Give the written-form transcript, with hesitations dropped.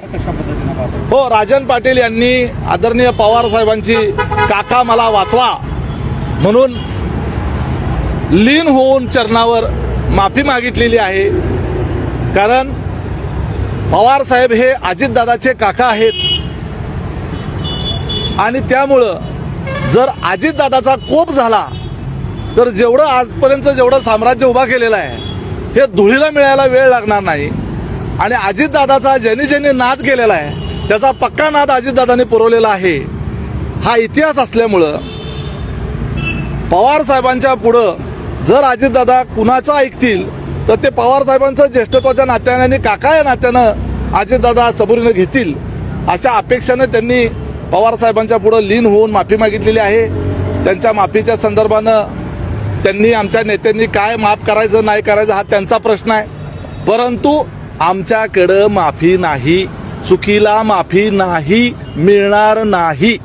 कशा पद्धतीने पाहतो? हो, राजन पाटील यांनी आदरणीय पवार साहेबांची काका मला वाचवा म्हणून लीन होऊन चरणावर माफी मागितलेली आहे. कारण पवार साहेब हे अजितदादाचे काका आहेत आणि त्यामुळं जर अजितदादाचा कोप झाला तर जेवढं आजपर्यंत जेवढं साम्राज्य उभा केलेलं आहे हे धुळीला मिळायला वेळ लागणार नाही. आणि अजितदादाचा ज्यांनी ज्यांनी नाद केलेला आहे त्याचा पक्का नाद अजितदादांनी पुरवलेला आहे. हा इतिहास असल्यामुळं पवार साहेबांच्या पुढं जर अजितदादा कुणाचं ऐकतील तर ते पवार साहेबांचं ज्येष्ठत्वाच्या नात्याने आणि काका या नात्यानं अजितदादा सबुरीनं घेतील अशा अपेक्षेनं त्यांनी पवार साहेबांच्या पुढं लीन होऊन माफी मागितलेली आहे. त्यांच्या माफीच्या संदर्भानं त्यांनी आमच्या नेत्यांनी काय माफ करायचं नाही करायचं हा त्यांचा प्रश्न आहे. परंतु आमच्याकडं माफी नाही, चुकीला माफी नाही मिळणार नाही.